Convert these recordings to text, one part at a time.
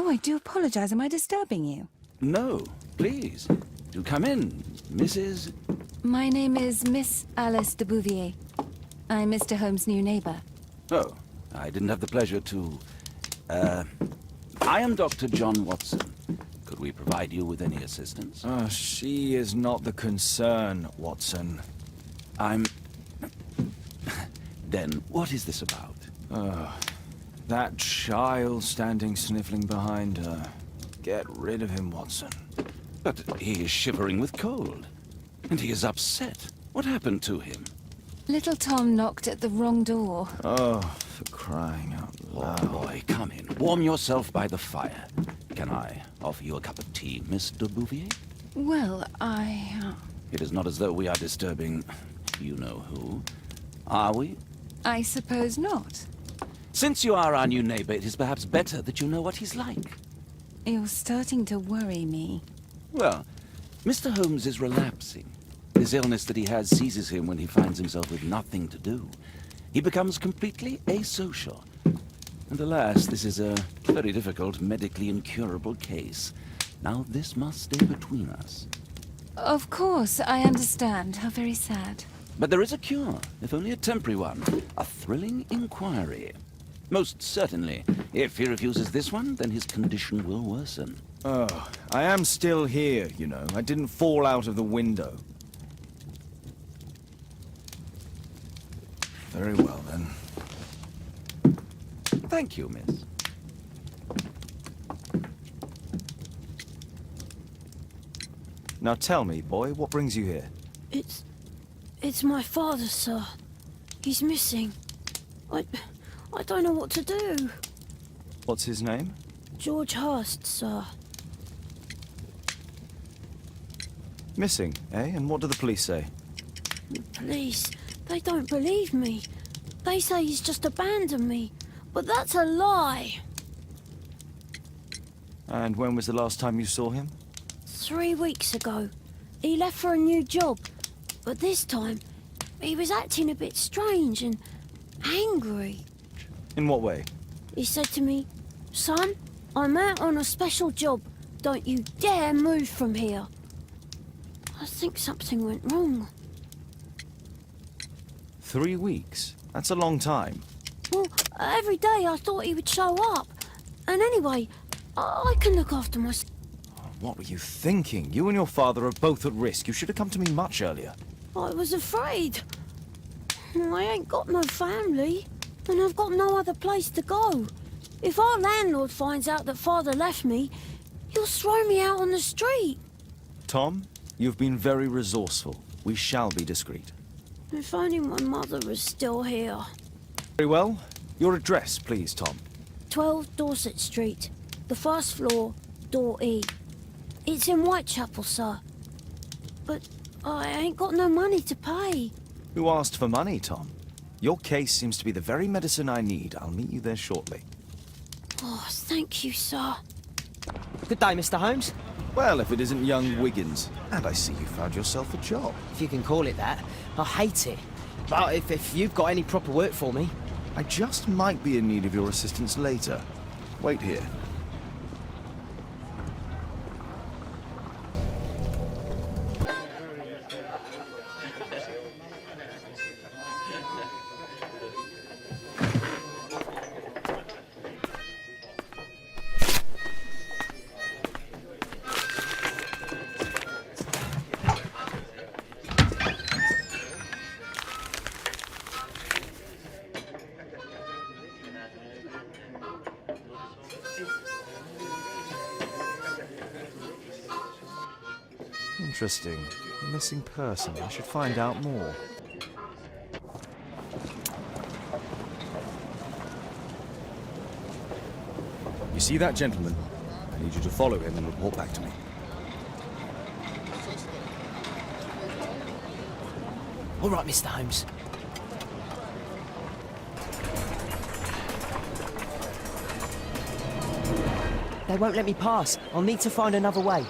Oh, I do apologize. Am I disturbing you? No, please. Do come in, Mrs. My name is Miss Alice de Bouvier. I'm Mr. Holmes' new neighbor. Oh, I didn't have the pleasure to... I am Dr. John Watson. Could we provide you with any assistance? She is not the concern, Watson. Then, what is this about? That child standing sniffling behind her. Get rid of him, Watson. But he is shivering with cold. And he is upset. What happened to him? Little Tom knocked at the wrong door. Oh, for crying out loud. Oh, boy, come in. Warm yourself by the fire. Can I offer you a cup of tea, Miss de Bouvier? Well, It is not as though we are disturbing you-know-who. Are we? I suppose not. Since you are our new neighbor, it is perhaps better that you know what he's like. You're starting to worry me. Well, Mr. Holmes is relapsing. This illness that he has seizes him when he finds himself with nothing to do. He becomes completely asocial. And alas, this is a very difficult, medically incurable case. Now this must stay between us. Of course, I understand. How very sad. But there is a cure, if only a temporary one. A thrilling inquiry. Most certainly. If he refuses this one, then his condition will worsen. Oh, I am still here, you know. I didn't fall out of the window. Very well, then. Thank you, miss. Now tell me, boy, what brings you here? It's my father, sir. He's missing. I don't know what to do. What's his name? George Hurst, sir. Missing, eh? And what do the police say? The police, they don't believe me. They say he's just abandoned me. But that's a lie. And when was the last time you saw him? 3 weeks ago. He left for a new job. But this time, he was acting a bit strange and angry. In what way? He said to me, "Son, I'm out on a special job. Don't you dare move from here." I think something went wrong. 3 weeks? That's a long time. Well, every day I thought he would show up. And anyway, I can look after myself. What were you thinking? You and your father are both at risk. You should have come to me much earlier. I was afraid. I ain't got no family, and I've got no other place to go. If our landlord finds out that father left me, he'll throw me out on the street. Tom, you've been very resourceful. We shall be discreet. If only my mother was still here. Very well. Your address, please, Tom. 12 Dorset Street, the first floor, door E. It's in Whitechapel, sir. But I ain't got no money to pay. Who asked for money, Tom? Your case seems to be the very medicine I need. I'll meet you there shortly. Oh, thank you, sir. Good day, Mr. Holmes. Well, if it isn't young Wiggins. And I see you found yourself a job. If you can call it that. I hate it. But if you've got any proper work for me... I just might be in need of your assistance later. Wait here. Interesting. A missing person. I should find out more. You see that gentleman? I need you to follow him and report back to me. All right, Mr. Holmes. They won't let me pass. I'll need to find another way.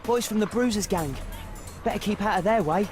Boys from the Bruisers gang. Better keep out of their way.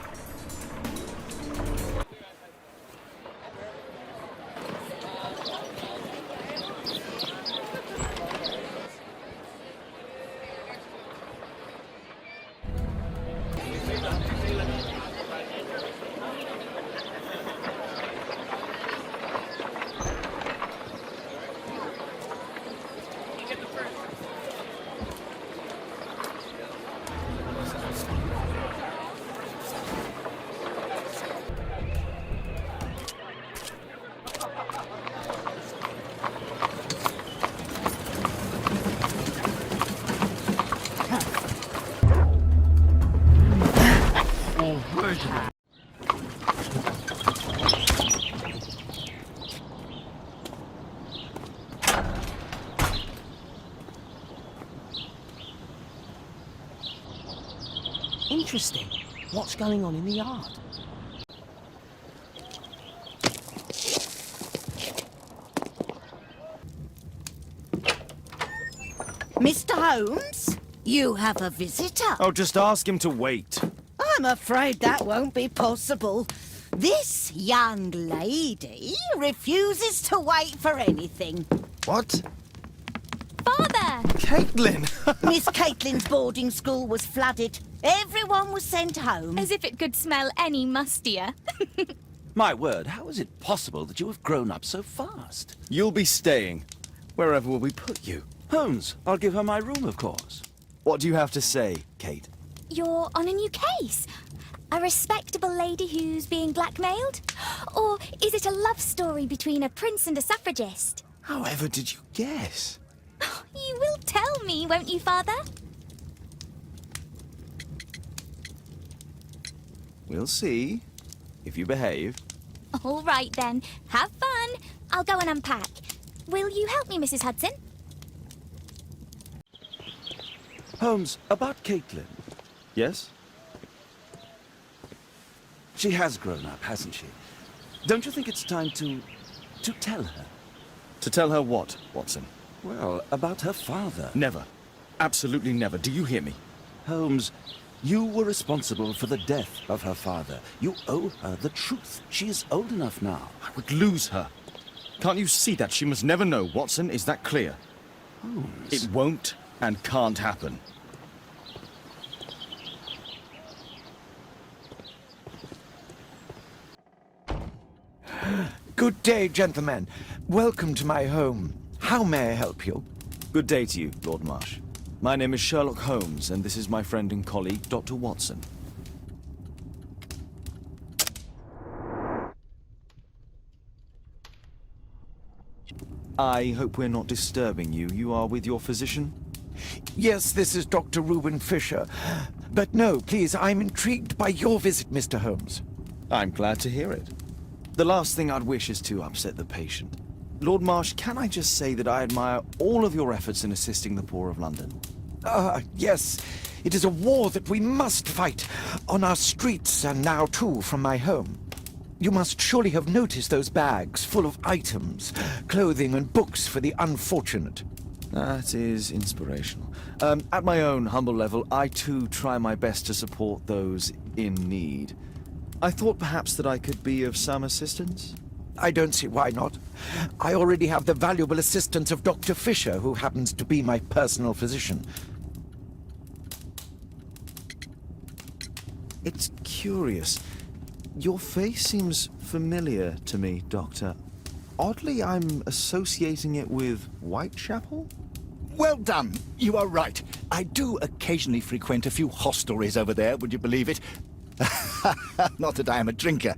Interesting. What's going on in the yard? Mr. Holmes, you have a visitor. Oh, just ask him to wait. I'm afraid that won't be possible. This young lady refuses to wait for anything. What? Father! Katelyn! Miss Katelyn's boarding school was flooded. Everyone was sent home. As if it could smell any mustier. My word, how is it possible that you have grown up so fast? You'll be staying. Wherever will we put you? Holmes, I'll give her my room, of course. What do you have to say, Kate? You're on a new case. A respectable lady who's being blackmailed? Or is it a love story between a prince and a suffragist? However did you guess? You will tell me, won't you, Father? We'll see. If you behave. All right, then. Have fun. I'll go and unpack. Will you help me, Mrs. Hudson? Holmes, about Katelyn. Yes? She has grown up, hasn't she? Don't you think it's time to tell her? To tell her what, Watson? Well, about her father. Never. Absolutely never. Do you hear me? Holmes, you were responsible for the death of her father. You owe her the truth. She is old enough now. I would lose her. Can't you see that? She must never know, Watson. Is that clear? Holmes. It won't and can't happen. Good day, gentlemen. Welcome to my home. How may I help you? Good day to you, Lord Marsh. My name is Sherlock Holmes, and this is my friend and colleague, Dr. Watson. I hope we're not disturbing you. You are with your physician? Yes, this is Dr. Reuben Fisher. But no, please, I'm intrigued by your visit, Mr. Holmes. I'm glad to hear it. The last thing I'd wish is to upset the patient. Lord Marsh, can I just say that I admire all of your efforts in assisting the poor of London? Yes. It is a war that we must fight, on our streets and now too from my home. You must surely have noticed those bags full of items, clothing and books for the unfortunate. That is inspirational. At my own humble level, I too try my best to support those in need. I thought perhaps that I could be of some assistance. I don't see why not. I already have the valuable assistance of Dr. Fisher, who happens to be my personal physician. It's curious. Your face seems familiar to me, Doctor. Oddly, I'm associating it with Whitechapel? Well done. You are right. I do occasionally frequent a few hostelries over there, would you believe it? Not that I am a drinker.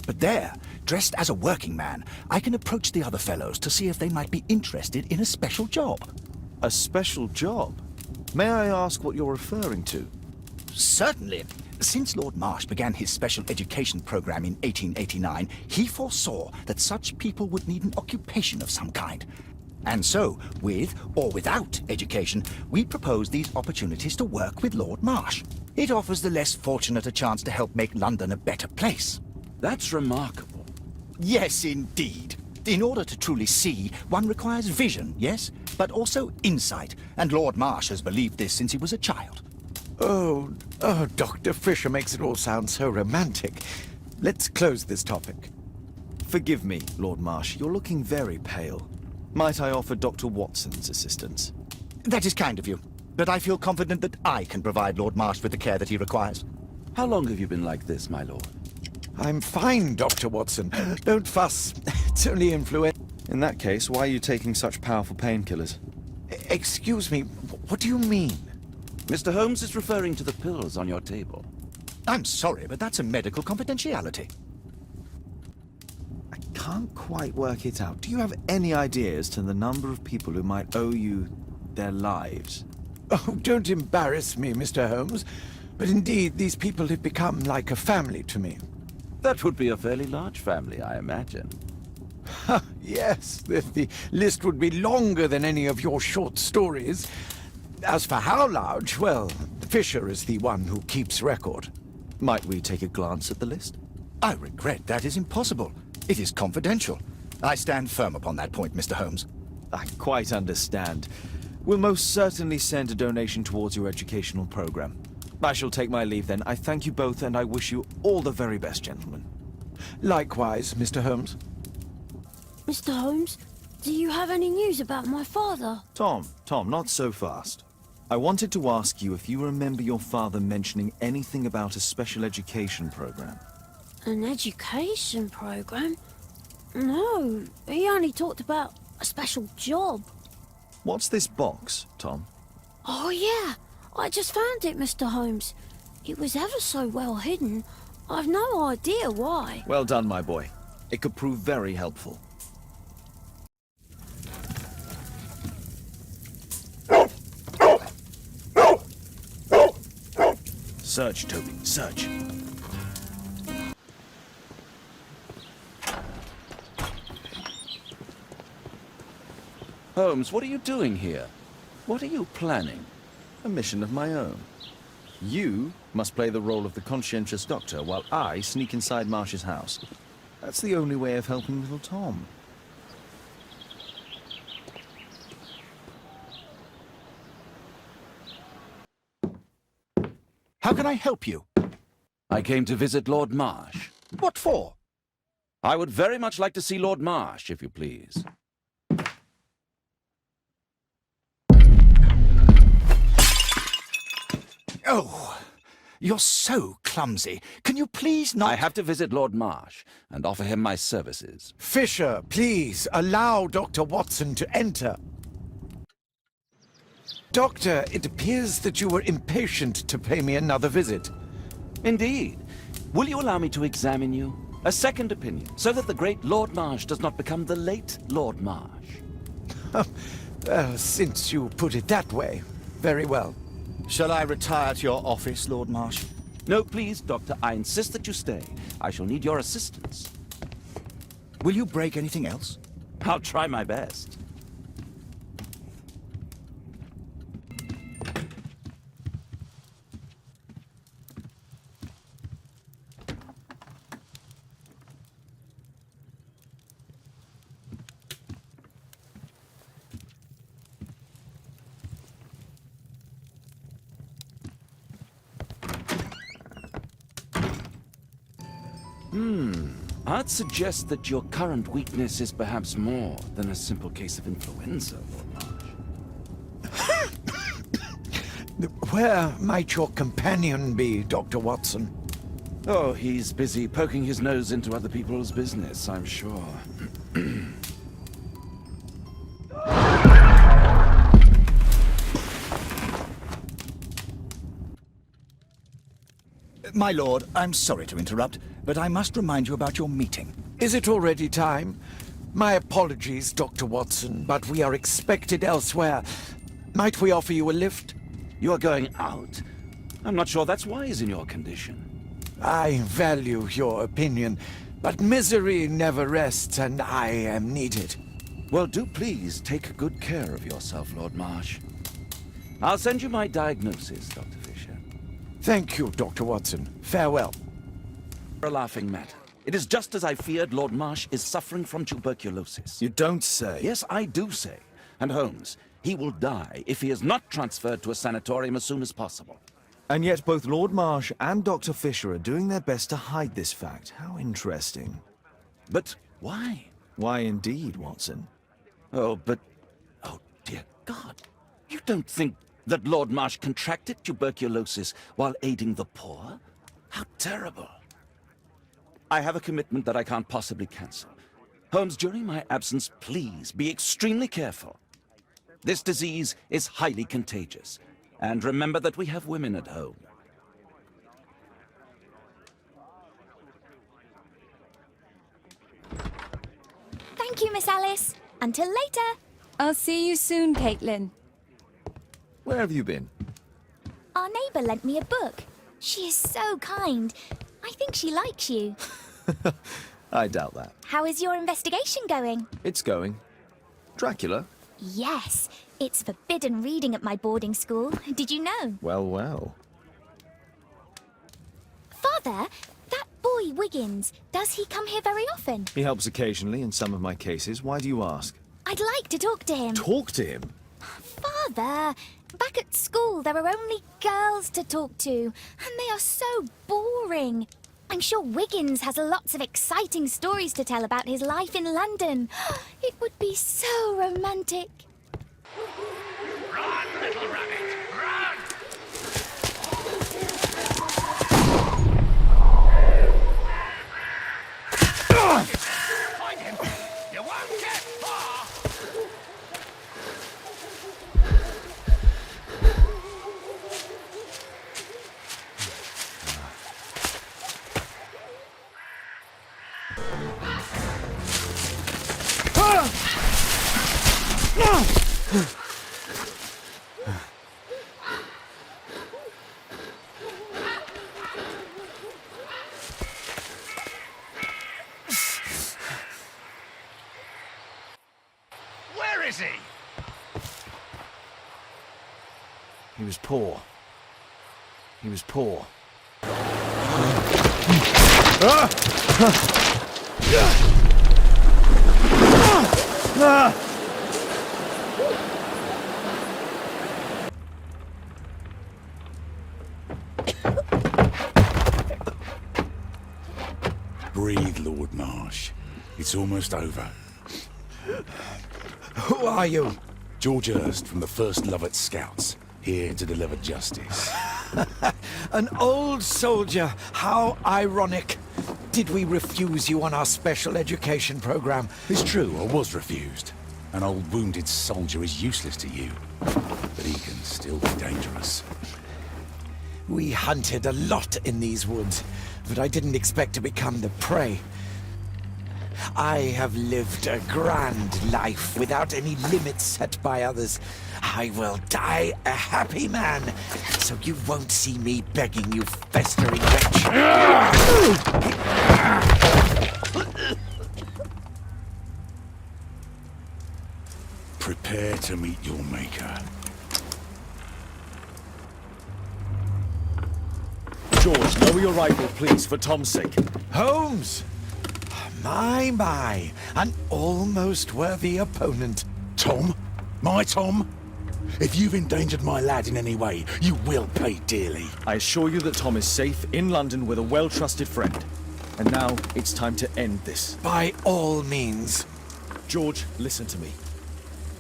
But there, dressed as a working man, I can approach the other fellows to see if they might be interested in a special job. A special job? May I ask what you're referring to? Certainly. Since Lord Marsh began his special education program in 1889, he foresaw that such people would need an occupation of some kind. And so, with or without education, we propose these opportunities to work with Lord Marsh. It offers the less fortunate a chance to help make London a better place. That's remarkable. Yes, indeed. In order to truly see, one requires vision, yes, but also insight, and Lord Marsh has believed this since he was a child. Oh, Dr. Fisher makes it all sound so romantic. Let's close this topic. Forgive me, Lord Marsh. You're looking very pale. Might I offer Dr. Watson's assistance? That is kind of you, but I feel confident that I can provide Lord Marsh with the care that he requires. How long have you been like this, my lord? I'm fine, Dr. Watson. Don't fuss. It's only influenza. In that case, why are you taking such powerful painkillers? Excuse me, what do you mean? Mr. Holmes is referring to the pills on your table. I'm sorry, but that's a medical confidentiality. I can't quite work it out. Do you have any idea as to the number of people who might owe you their lives? Oh, don't embarrass me, Mr. Holmes. But indeed, these people have become like a family to me. That would be a fairly large family, I imagine. Yes, the list would be longer than any of your short stories. As for how large, well, Fisher is the one who keeps record. Might we take a glance at the list? I regret that is impossible. It is confidential. I stand firm upon that point, Mr. Holmes. I quite understand. We'll most certainly send a donation towards your educational program. I shall take my leave then. I thank you both, and I wish you all the very best, gentlemen. Likewise, Mr. Holmes. Mr. Holmes, do you have any news about my father? Tom, not so fast. I wanted to ask you if you remember your father mentioning anything about a special education program. An education program? No, he only talked about a special job. What's this box, Tom? Oh yeah, I just found it, Mr. Holmes. It was ever so well hidden. I've no idea why. Well done, my boy. It could prove very helpful. Search, Toby, search. Holmes, what are you doing here? What are you planning? A mission of my own. You must play the role of the conscientious doctor while I sneak inside Marsh's house. That's the only way of helping little Tom. How can I help you? I came to visit Lord Marsh. What for? I would very much like to see Lord Marsh, if you please. Oh, you're so clumsy. Can you please not... I have to visit Lord Marsh and offer him my services. Fisher, please allow Dr. Watson to enter. Doctor, it appears that you were impatient to pay me another visit. Indeed. Will you allow me to examine you? A second opinion, so that the great Lord Marsh does not become the late Lord Marsh. Well, since you put it that way, very well. Shall I retire to your office, Lord Marsh? No, please, Doctor. I insist that you stay. I shall need your assistance. Will you break anything else? I'll try my best. I'd suggest that your current weakness is perhaps more than a simple case of influenza, Lord Marsh. Where might your companion be, Dr. Watson? Oh, he's busy poking his nose into other people's business, I'm sure. My lord, I'm sorry to interrupt, but I must remind you about your meeting. Is it already time? My apologies, Dr. Watson, but we are expected elsewhere. Might we offer you a lift? You are going out? I'm not sure that's wise in your condition. I value your opinion, but misery never rests, and I am needed. Well, do please take good care of yourself, Lord Marsh. I'll send you my diagnosis, Dr. Fisher. Thank you, Dr. Watson. Farewell. A laughing matter. It is just as I feared. Lord Marsh is suffering from tuberculosis. You don't say. Yes, I do say. And Holmes, he will die if he is not transferred to a sanatorium as soon as possible. And yet both Lord Marsh and Dr. Fisher are doing their best to hide this fact. How interesting. But why? Why indeed, Watson? Oh, dear God. You don't think that Lord Marsh contracted tuberculosis while aiding the poor? How terrible. I have a commitment that I can't possibly cancel. Holmes, during my absence, please be extremely careful. This disease is highly contagious. And remember that we have women at home. Thank you, Miss Alice. Until later. I'll see you soon, Katelyn. Where have you been? Our neighbour lent me a book. She is so kind. I think she likes you. I doubt that. How is your investigation going? It's going. Dracula? Yes, it's forbidden reading at my boarding school. Did you know? Well, well. Father, that boy Wiggins, does he come here very often? He helps occasionally in some of my cases. Why do you ask? I'd like to talk to him. Talk to him? Father, back at school there are only girls to talk to, and they are so boring. I'm sure Wiggins has lots of exciting stories to tell about his life in London. It would be so romantic. Run, little rabbit, run! Find him! You won't get far! Where is he? He was poor. He was poor. Breathe, Lord Marsh. It's almost over. Who are you? George Hurst from the 1st Lovett Scouts, here to deliver justice. An old soldier. How ironic. Did we refuse you on our special education program? It's true, I was refused. An old wounded soldier is useless to you, but he can still be dangerous. We hunted a lot in these woods, but I didn't expect to become the prey. I have lived a grand life without any limits set by others. I will die a happy man, so you won't see me begging you, festering wretch. Prepare to meet your maker. George, lower your rifle, please, for Tom's sake. Holmes! My, an almost worthy opponent. Tom? My Tom? If you've endangered my lad in any way, you will pay dearly. I assure you that Tom is safe in London with a well-trusted friend. And now it's time to end this. By all means. George, listen to me.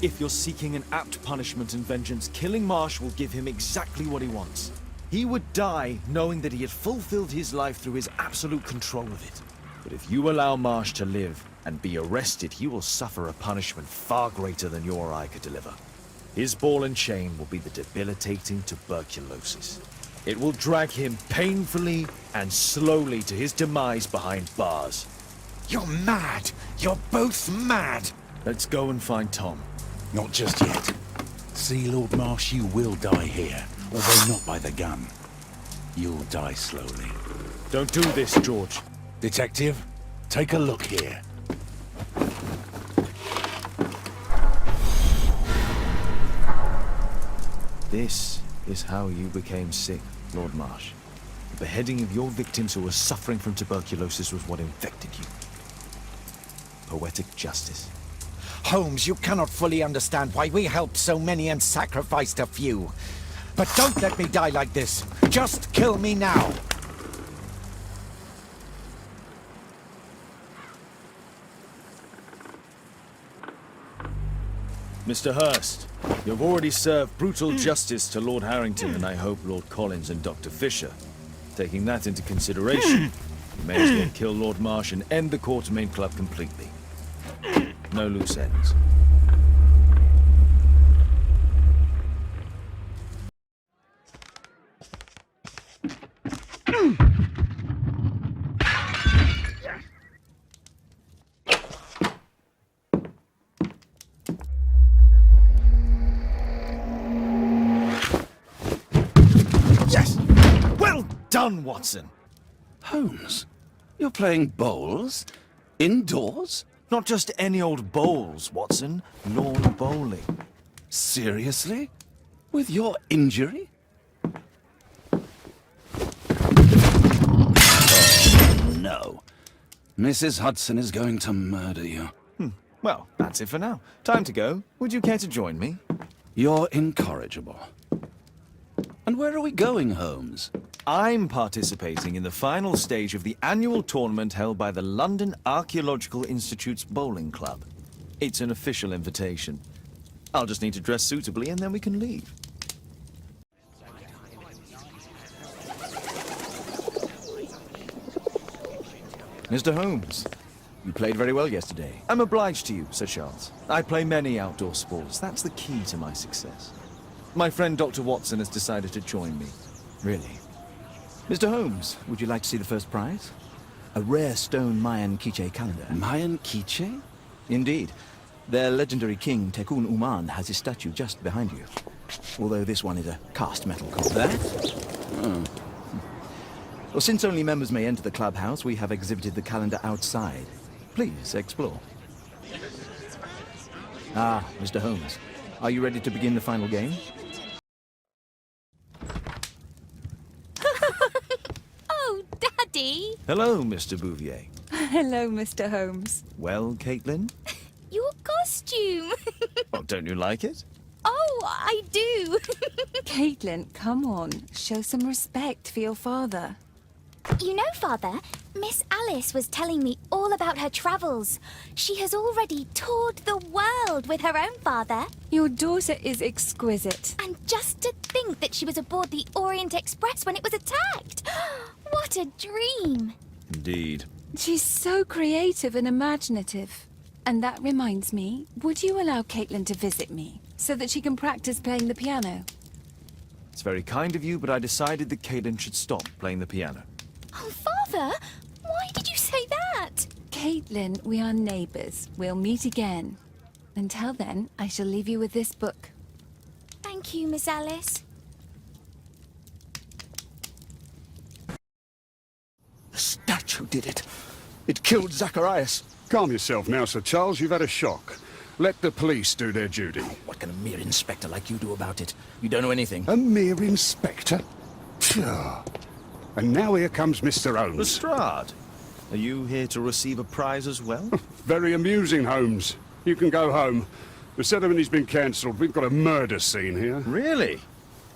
If you're seeking an apt punishment and vengeance, killing Marsh will give him exactly what he wants. He would die knowing that he had fulfilled his life through his absolute control of it. But if you allow Marsh to live and be arrested, he will suffer a punishment far greater than you or I could deliver. His ball and chain will be the debilitating tuberculosis. It will drag him painfully and slowly to his demise behind bars. You're mad. You're both mad. Let's go and find Tom. Not just yet. See, Lord Marsh, you will die here, although not by the gun. You'll die slowly. Don't do this, George. Detective, take a look here. This is how you became sick, Lord Marsh. The beheading of your victims who were suffering from tuberculosis was what infected you. Poetic justice. Holmes, you cannot fully understand why we helped so many and sacrificed a few. But don't let me die like this. Just kill me now. Mr. Hurst, you've already served brutal justice to Lord Harrington and I hope Lord Collins and Dr. Fisher. Taking that into consideration, you may as well kill Lord Marsh and end the Quartermain Club completely. No loose ends. Yes! Well done, Watson! Holmes, you're playing bowls? Indoors? Not just any old bowls, Watson. Lawn bowling. Seriously? With your injury? no. Mrs. Hudson is going to murder you. Well, that's it for now. Time to go. Would you care to join me? You're incorrigible. And where are we going, Holmes? I'm participating in the final stage of the annual tournament held by the London Archaeological Institute's bowling club. It's an official invitation. I'll just need to dress suitably and then we can leave. Mr. Holmes, you played very well yesterday. I'm obliged to you, Sir Charles. I play many outdoor sports. That's the key to my success. My friend Dr. Watson has decided to join me. Really? Mr. Holmes, would you like to see the first prize? A rare stone Mayan quiche calendar. Mayan quiche? Indeed. Their legendary king, Tekun Uman, has his statue just behind you. Although this one is a cast metal copy. That? Well, since only members may enter the clubhouse, we have exhibited the calendar outside. Please, explore. Ah, Mr. Holmes. Are you ready to begin the final game? Oh, Daddy! Hello, Mr. Bouvier. Hello, Mr. Holmes. Well, Katelyn? Your costume! Oh, don't you like it? Oh, I do! Katelyn, come on. Show some respect for your father. You know, Father, Miss Alice was telling me all about her travels. She has already toured the world with her own father. Your daughter is exquisite. And just to think that she was aboard the Orient Express when it was attacked. What a dream! Indeed. She's so creative and imaginative. And that reminds me, would you allow Katelyn to visit me so that she can practice playing the piano? It's very kind of you, but I decided that Katelyn should stop playing the piano. Oh, Father, why did you say that? Katelyn, we are neighbors. We'll meet again. Until then, I shall leave you with this book. Thank you, Miss Alice. The statue did it. It killed Zacharias. Calm yourself now, Sir Charles. You've had a shock. Let the police do their duty. What can a mere inspector like you do about it? You don't know anything. A mere inspector? Phew. And now here comes Mr. Holmes. Lestrade, are you here to receive a prize as well? Very amusing, Holmes. You can go home. The ceremony's been cancelled. We've got a murder scene here. Really?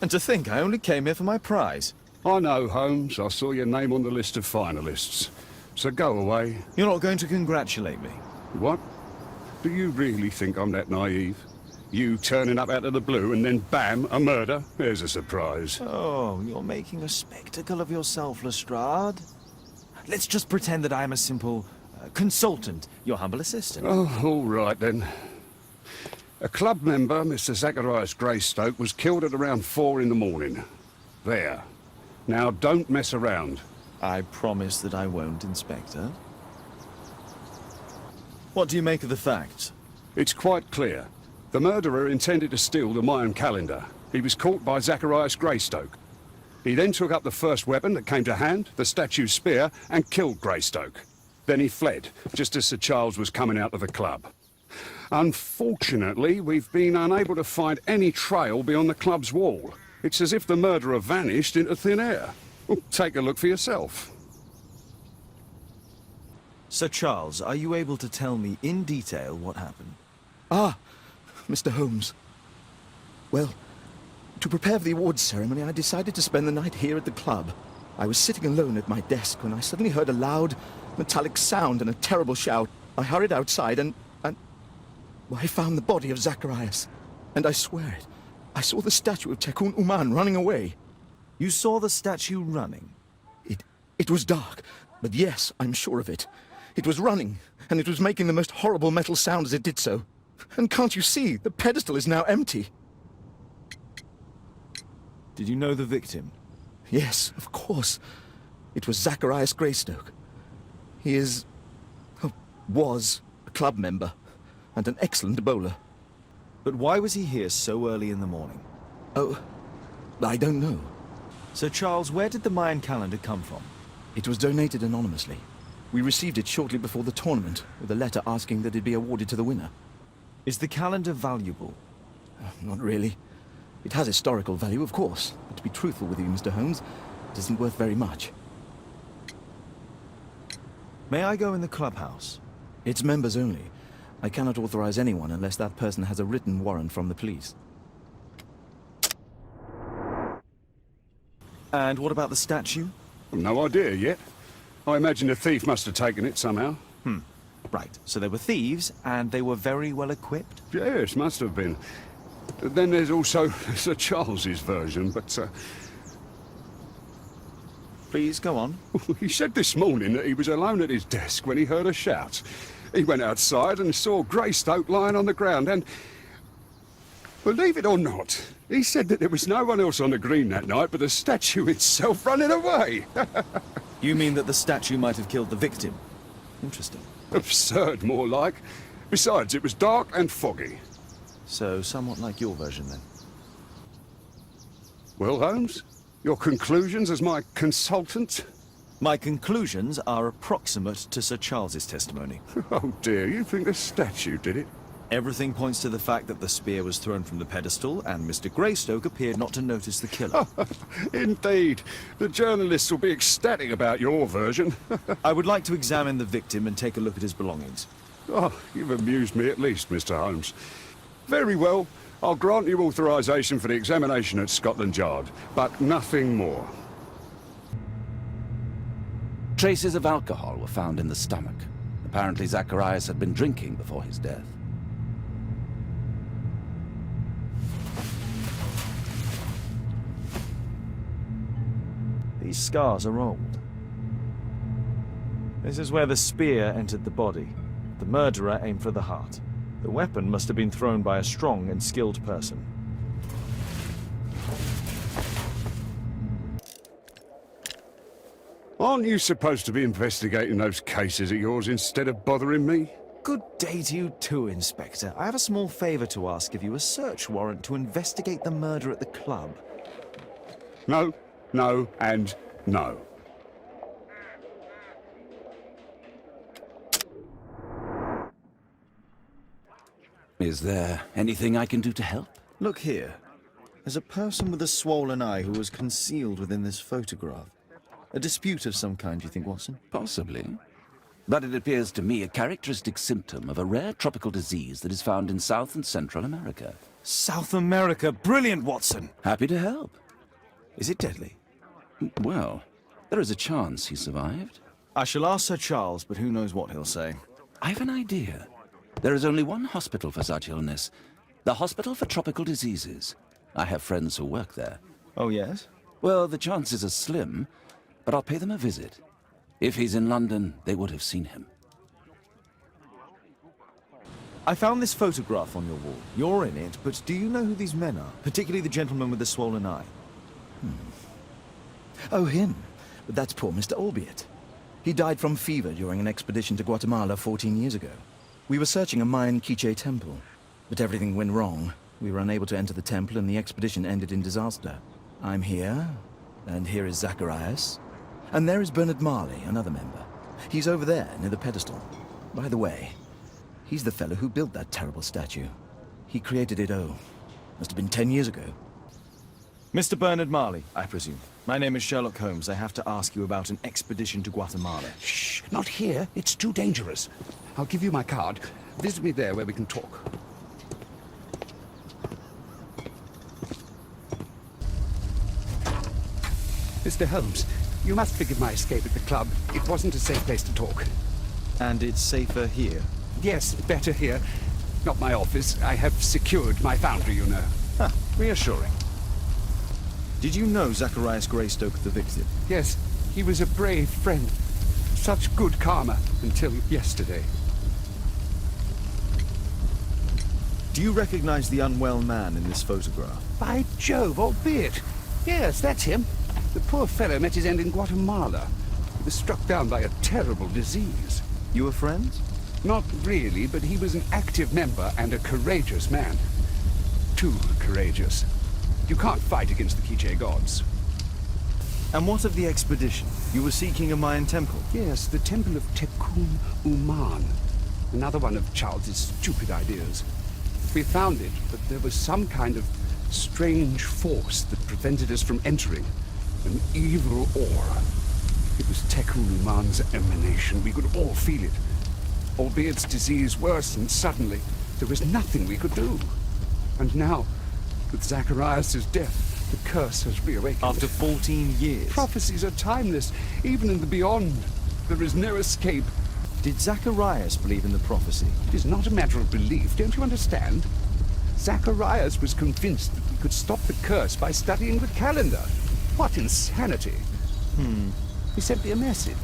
And to think I only came here for my prize. I know, Holmes. I saw your name on the list of finalists. So go away. You're not going to congratulate me? What? Do you really think I'm that naive? You turning up out of the blue and then bam, a murder? There's a surprise. Oh, you're making a spectacle of yourself, Lestrade. Let's just pretend that I'm a simple consultant, your humble assistant. Oh, all right then. A club member, Mr. Zacharias Greystoke, was killed at around 4 in the morning. There. Now, don't mess around. I promise that I won't, Inspector. What do you make of the facts? It's quite clear. The murderer intended to steal the Mayan calendar. He was caught by Zacharias Greystoke. He then took up the first weapon that came to hand, the statue's spear, and killed Greystoke. Then he fled, just as Sir Charles was coming out of the club. Unfortunately, we've been unable to find any trail beyond the club's wall. It's as if the murderer vanished into thin air. Well, take a look for yourself. Sir Charles, are you able to tell me in detail what happened? Ah, Mr. Holmes. Well, to prepare for the awards ceremony, I decided to spend the night here at the club. I was sitting alone at my desk when I suddenly heard a loud, metallic sound and a terrible shout. I hurried outside and well, I found the body of Zacharias. And I swear it, I saw the statue of Tekun Uman running away. You saw the statue running? It was dark, but yes, I'm sure of it. It was running, and it was making the most horrible metal sound as it did so. And can't you see, the pedestal is now empty. Did you know the victim? Yes, of course. It was Zacharias Greystoke. He is... was a club member, and an excellent bowler. But why was he here so early in the morning? Oh, I don't know. Sir Charles, where did the Mayan calendar come from? It was donated anonymously. We received it shortly before the tournament, with a letter asking that it be awarded to the winner. Is the calendar valuable? Not really. It has historical value, of course, but to be truthful with you, Mr. Holmes, it isn't worth very much. May I go in the clubhouse? It's members only. I cannot authorize anyone unless that person has a written warrant from the police. And what about the statue? No idea yet. I imagine a thief must have taken it somehow. Right, so they were thieves, and they were very well equipped? Yes, must have been. Then there's also Sir Charles's version, but Please, go on. he said this morning that he was alone at his desk when he heard a shout. He went outside and saw Greystoke lying on the ground and... Believe it or not, he said that there was no one else on the green that night but the statue itself running away. You mean that the statue might have killed the victim? Interesting. Absurd, more like. Besides, it was dark and foggy. So, somewhat like your version, then. Well, Holmes, your conclusions as my consultant? My conclusions are approximate to Sir Charles's testimony. Oh dear, you think the statue did it? Everything points to the fact that the spear was thrown from the pedestal, and Mr. Greystoke appeared not to notice the killer. Indeed. The journalists will be ecstatic about your version. I would like to examine the victim and take a look at his belongings. Oh, you've amused me at least, Mr. Holmes. Very well. I'll grant you authorization for the examination at Scotland Yard, but nothing more. Traces of alcohol were found in the stomach. Apparently Zacharias had been drinking before his death. These scars are old. This is where the spear entered the body. The murderer aimed for the heart. The weapon must have been thrown by a strong and skilled person. Aren't you supposed to be investigating those cases of yours instead of bothering me? Good day to you too, Inspector. I have a small favor to ask of you, a search warrant to investigate the murder at the club. No, no, and no. Is there anything I can do to help? Look here. There's a person with a swollen eye who was concealed within this photograph. A dispute of some kind, you think, Watson? Possibly. But it appears to me a characteristic symptom of a rare tropical disease that is found in South and Central America. South America! Brilliant, Watson! Happy to help. Is it deadly? Well, there is a chance he survived. I shall ask Sir Charles, but who knows what he'll say. I have an idea. There is only one hospital for such illness. The Hospital for Tropical Diseases. I have friends who work there. Oh, yes? Well, the chances are slim, but I'll pay them a visit. If he's in London, they would have seen him. I found this photograph on your wall. You're in it, but do you know who these men are? Particularly the gentleman with the swollen eye. Oh, him. But that's poor Mr. Albiot. He died from fever during an expedition to Guatemala 14 years ago. We were searching a Mayan Quiche temple, but everything went wrong. We were unable to enter the temple and the expedition ended in disaster. I'm here, and here is Zacharias. And there is Bernard Marley, another member. He's over there, near the pedestal. By the way, he's the fellow who built that terrible statue. He created it, must have been 10 years ago. Mr. Bernard Marley, I presume. My name is Sherlock Holmes. I have to ask you about an expedition to Guatemala. Shh, not here. It's too dangerous. I'll give you my card. Visit me there where we can talk. Mr. Holmes, you must forgive my escape at the club. It wasn't a safe place to talk. And it's safer here? Yes, better here. Not my office. I have secured my foundry, you know. Ah, reassuring. Did you know Zacharias Greystoke, the victim? Yes, he was a brave friend. Such good karma until yesterday. Do you recognize the unwell man in this photograph? By Jove, albeit. Yes, that's him. The poor fellow met his end in Guatemala. He was struck down by a terrible disease. You were friends? Not really, but he was an active member and a courageous man. Too courageous. You can't fight against the Quiche gods. And what of the expedition? You were seeking a Mayan temple? Yes, the temple of Tecum Uman. Another one of Charles's stupid ideas. We found it, but there was some kind of strange force that prevented us from entering. An evil aura. It was Tekunuman's emanation. We could all feel it. Albiet's disease worsened suddenly. There was nothing we could do. And now, with Zacharias' death, the curse has reawakened. After 14 years. Prophecies are timeless, even in the beyond. There is no escape. Did Zacharias believe in the prophecy? It is not a matter of belief, don't you understand? Zacharias was convinced that we could stop the curse by studying the calendar. What insanity! He sent me a message.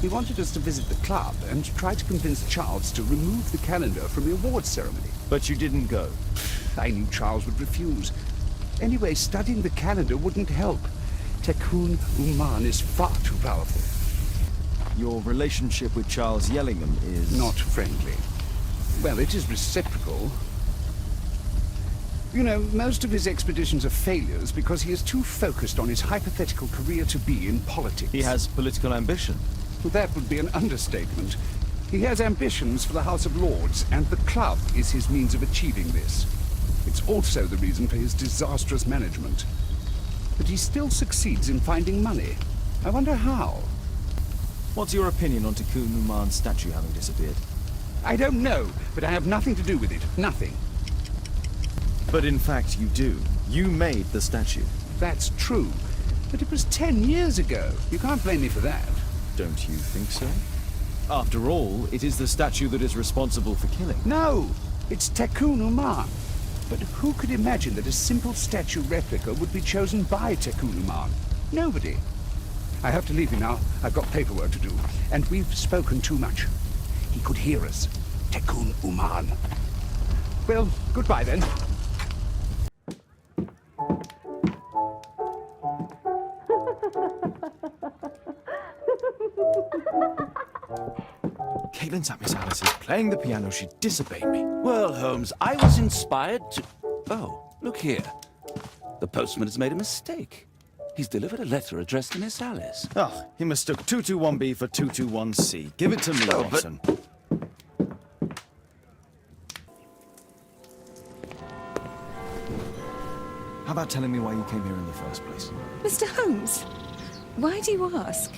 He wanted us to visit the club and try to convince Charles to remove the calendar from the awards ceremony. But you didn't go. I knew Charles would refuse. Anyway, studying the calendar wouldn't help. Tekun Uman is far too powerful. Your relationship with Charles Yellingham is... Not friendly. Well, it is reciprocal. You know, most of his expeditions are failures because he is too focused on his hypothetical career to be in politics. He has political ambition. Well, that would be an understatement. He has ambitions for the House of Lords, and the club is his means of achieving this. It's also the reason for his disastrous management. But he still succeeds in finding money. I wonder how. What's your opinion on Tekun Uman's statue having disappeared? I don't know, but I have nothing to do with it. Nothing. But in fact, you do. You made the statue. That's true. But it was 10 years ago. You can't blame me for that. Don't you think so? After all, it is the statue that is responsible for killing. No! It's Tekun Uman. But who could imagine that a simple statue replica would be chosen by Tekun Uman? Nobody. I have to leave you now. I've got paperwork to do. And we've spoken too much. He could hear us. Tekun Uman. Well, goodbye then. Katelyn sat Miss Alice is playing the piano. She disobeyed me. Well, Holmes, I was inspired to... Oh, look here. The postman has made a mistake. He's delivered a letter addressed to Miss Alice. Oh, he mistook 221B for 221C. Give it to me, Oh, but- Watson. How about telling me why you came here in the first place? Mr. Holmes, why do you ask?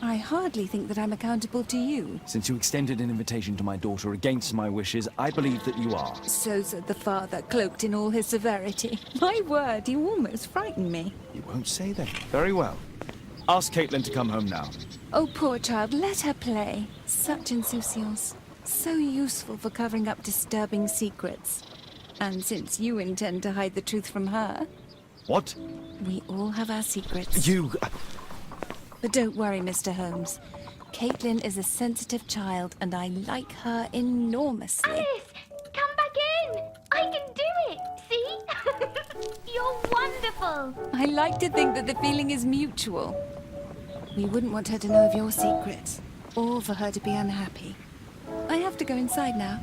I hardly think that I'm accountable to you. Since you extended an invitation to my daughter against my wishes, I believe that you are. So said the father, cloaked in all his severity. My word, you almost frightened me. You won't say that. Very well. Ask Katelyn to come home now. Oh, poor child, let her play. Such insouciance. So useful for covering up disturbing secrets. And since you intend to hide the truth from her... What? We all have our secrets. You... But don't worry, Mr. Holmes. Katelyn is a sensitive child, and I like her enormously. Alice, come back in. I can do it. See? You're wonderful. I like to think that the feeling is mutual. We wouldn't want her to know of your secrets, or for her to be unhappy. I have to go inside now.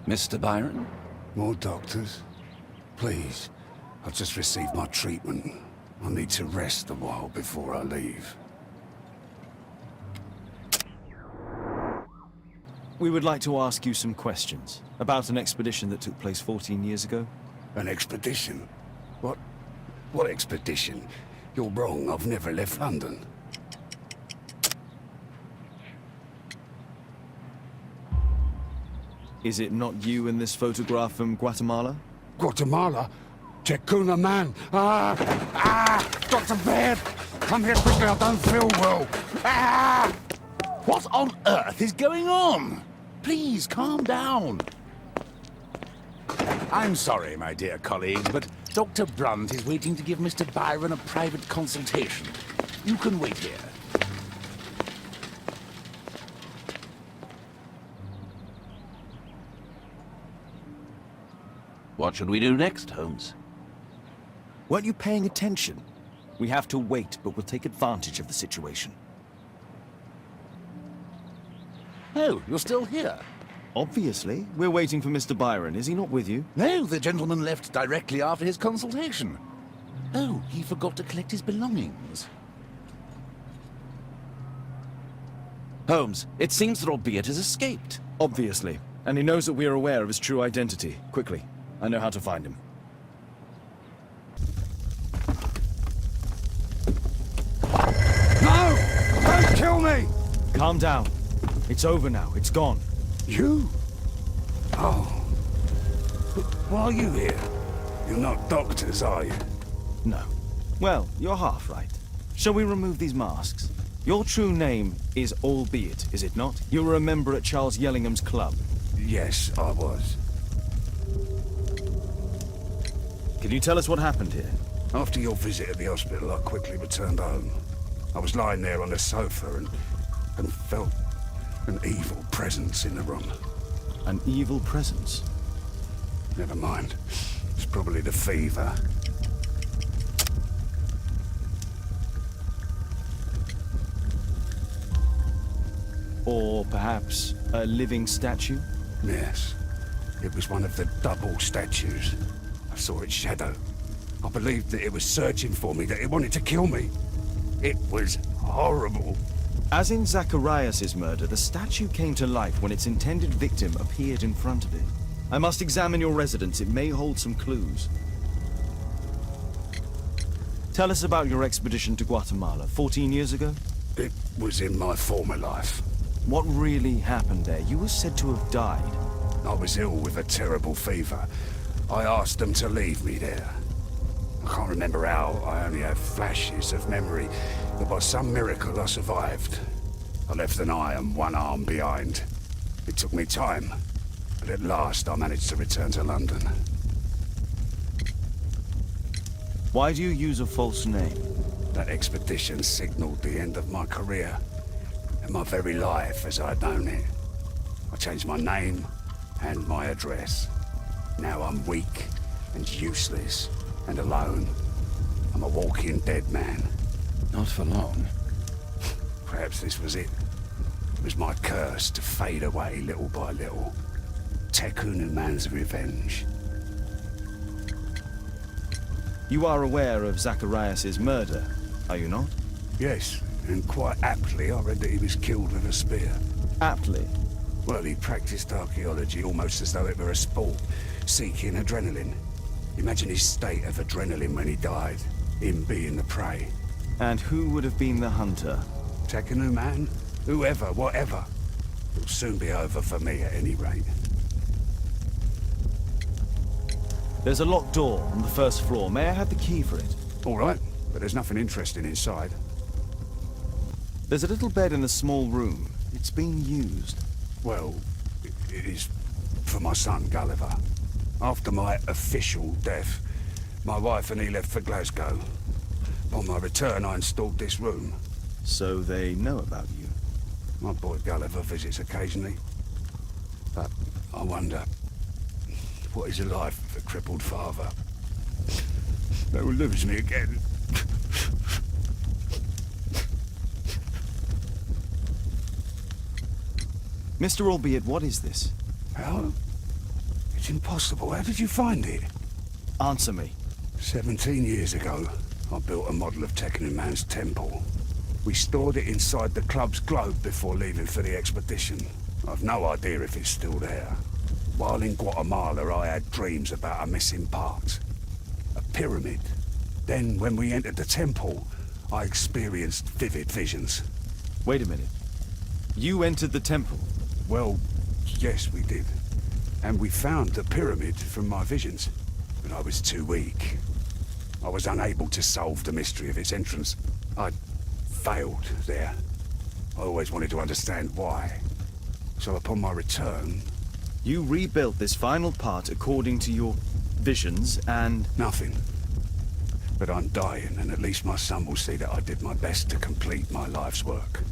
Mr. Byron? More doctors? Please. I've just received my treatment. I need to rest a while before I leave. We would like to ask you some questions about an expedition that took place 14 years ago. An expedition? What expedition? You're wrong. I've never left London. Is it not you in this photograph from Guatemala? Guatemala? Tekuna man! Dr. Baird! Come here quickly, I don't feel well! What on earth is going on? Please, calm down. I'm sorry, my dear colleagues, but Dr. Brunt is waiting to give Mr. Byron a private consultation. You can wait here. What should we do next, Holmes? Weren't you paying attention? We have to wait, but we'll take advantage of the situation. Oh, you're still here? Obviously. We're waiting for Mr. Byron. Is he not with you? No, the gentleman left directly after his consultation. Oh, he forgot to collect his belongings. Holmes, it seems that Albiet has escaped. Obviously. And he knows that we are aware of his true identity. Quickly. I know how to find him. Calm down. It's over now. It's gone. You? Oh. But why are you here? You're not doctors, are you? No. Well, you're half right. Shall we remove these masks? Your true name is Albeit, is it not? You were a member at Charles Yellingham's club. Yes, I was. Can you tell us what happened here? After your visit at the hospital, I quickly returned home. I was lying there on the sofa and felt an evil presence in the room. An evil presence? Never mind. It's probably the fever. Or perhaps a living statue? Yes. It was one of the double statues. I saw its shadow. I believed that it was searching for me, that it wanted to kill me. It was horrible. As in Zacharias' murder, the statue came to life when its intended victim appeared in front of it. I must examine your residence. It may hold some clues. Tell us about your expedition to Guatemala 14 years ago. It was in my former life. What really happened there? You were said to have died. I was ill with a terrible fever. I asked them to leave me there. I can't remember how. I only have flashes of memory. But by some miracle, I survived. I left an eye and one arm behind. It took me time, but at last I managed to return to London. Why do you use a false name? That expedition signaled the end of my career, and my very life as I'd known it. I changed my name and my address. Now I'm weak and useless and alone. I'm a walking dead man. Not for long. Perhaps this was it. It was my curse to fade away little by little. Tekunu man's revenge. You are aware of Zacharias' murder, are you not? Yes, and quite aptly I read that he was killed with a spear. Aptly? Well, he practiced archaeology almost as though it were a sport, seeking adrenaline. Imagine his state of adrenaline when he died, him being the prey. And who would have been the hunter? Tekunu man? Whoever, whatever. It'll soon be over for me at any rate. There's a locked door on the first floor. May I have the key for it? All right, but there's nothing interesting inside. There's a little bed in the small room. It's been used. Well, it is for my son, Gulliver. After my official death, my wife and he left for Glasgow. Upon my return, I installed this room. So they know about you? My boy Gulliver visits occasionally. But I wonder, what is a life with a crippled father? They will lose me again. Mr. Albeit, what is this? How? It's impossible. How did you find it? Answer me. 17 years ago, I built a model of Tekunu Man's temple. We stored it inside the club's globe before leaving for the expedition. I've no idea if it's still there. While in Guatemala, I had dreams about a missing part. A pyramid. Then, when we entered the temple, I experienced vivid visions. Wait a minute. You entered the temple? Well, yes, we did. And we found the pyramid from my visions. But I was too weak. I was unable to solve the mystery of its entrance. I failed there. I always wanted to understand why. So upon my return... You rebuilt this final part according to your visions and... Nothing. But I'm dying, and at least my son will see that I did my best to complete my life's work.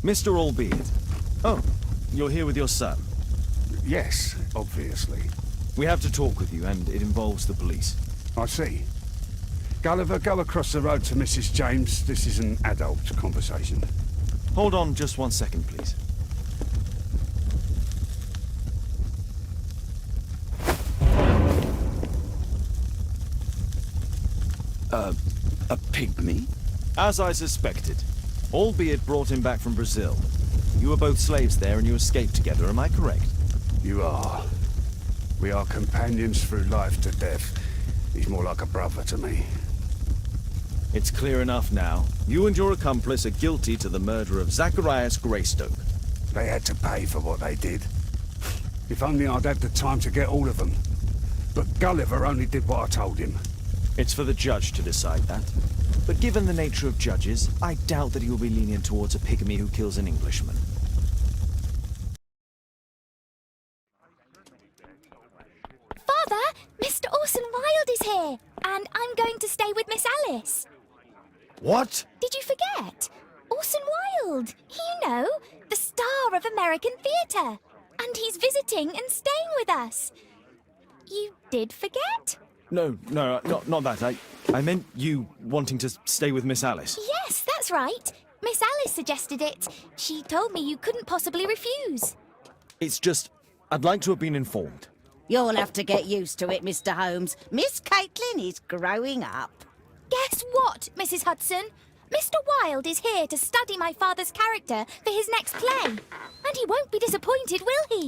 Mr. Albeit. Oh, you're here with your son. Yes, obviously. We have to talk with you, and it involves the police. I see. Gulliver, go across the road to Mrs. James. This is an adult conversation. Hold on just 1 second, please. A pygmy? As I suspected. Albeit brought him back from Brazil. You were both slaves there and you escaped together, am I correct? You are. We are companions through life to death. He's more like a brother to me. It's clear enough now. You and your accomplice are guilty to the murder of Zacharias Greystoke. They had to pay for what they did. If only I'd had the time to get all of them. But Gulliver only did what I told him. It's for the judge to decide that. But given the nature of judges, I doubt that he will be lenient towards a pygmy who kills an Englishman. Father, Mr. Orson Wilde is here, and I'm going to stay with Miss Alice. What? Did you forget? Orson Wilde, you know, the star of American theatre. And he's visiting and staying with us. You did forget? No, not that. I meant you wanting to stay with Miss Alice. Yes, that's right. Miss Alice suggested it. She told me you couldn't possibly refuse. It's just, I'd like to have been informed. You'll have to get used to it, Mr. Holmes. Miss Katelyn is growing up. Guess what, Mrs. Hudson? Mr. Wilde is here to study my father's character for his next play. And he won't be disappointed, will he?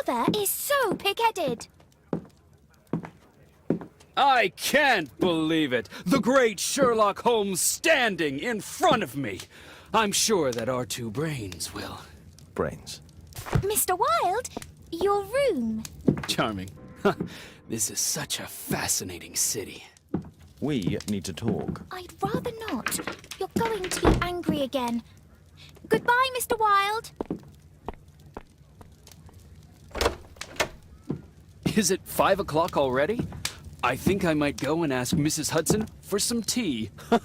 Father is so pig-headed. I can't believe it! The great Sherlock Holmes standing in front of me! I'm sure that our two brains will. Brains. Mr. Wilde, your room. Charming. This is such a fascinating city. We need to talk. I'd rather not. You're going to be angry again. Goodbye, Mr. Wilde. Is it 5 o'clock already? I think I might go and ask Mrs. Hudson for some tea. I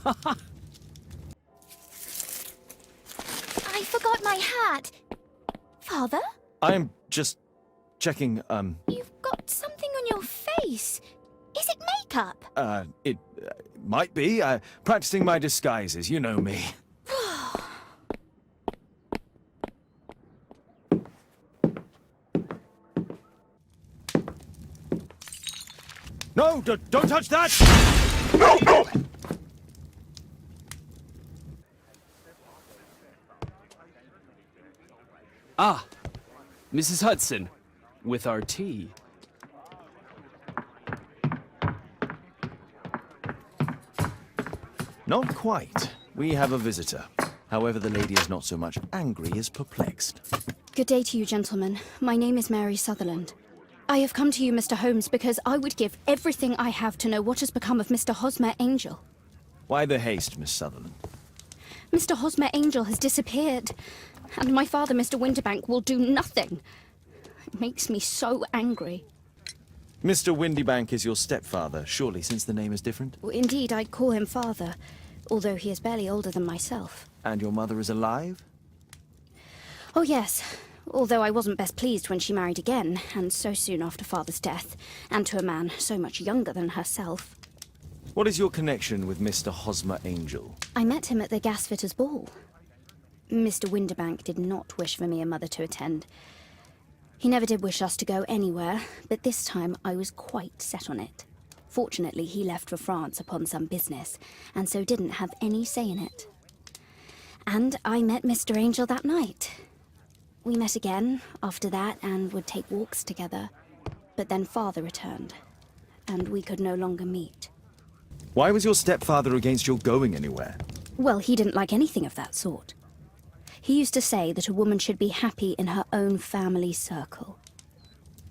forgot my hat. Father? I'm just checking, You've got something on your face. Is it makeup? It might be. Practicing my disguises, you know me. No, don't touch that! Ah, Mrs. Hudson, with our tea. Not quite. We have a visitor. However, the lady is not so much angry as perplexed. Good day to you, gentlemen. My name is Mary Sutherland. I have come to you, Mr. Holmes, because I would give everything I have to know what has become of Mr. Hosmer Angel. Why the haste, Miss Sutherland? Mr. Hosmer Angel has disappeared, and my father, Mr. Winterbank, will do nothing. It makes me so angry. Mr. Windybank is your stepfather, surely, since the name is different? Indeed, I call him father, although he is barely older than myself. And your mother is alive? Oh, yes. Although I wasn't best pleased when she married again, and so soon after father's death, and to a man so much younger than herself. What is your connection with Mr. Hosmer Angel? I met him at the gasfitters' ball. Mr. Winterbank did not wish for me and Mother to attend. He never did wish us to go anywhere, but this time I was quite set on it. Fortunately, he left for France upon some business, and so didn't have any say in it. And I met Mr. Angel that night. We met again after that and would take walks together. But then father returned, and we could no longer meet. Why was your stepfather against your going anywhere? Well, he didn't like anything of that sort. He used to say that a woman should be happy in her own family circle.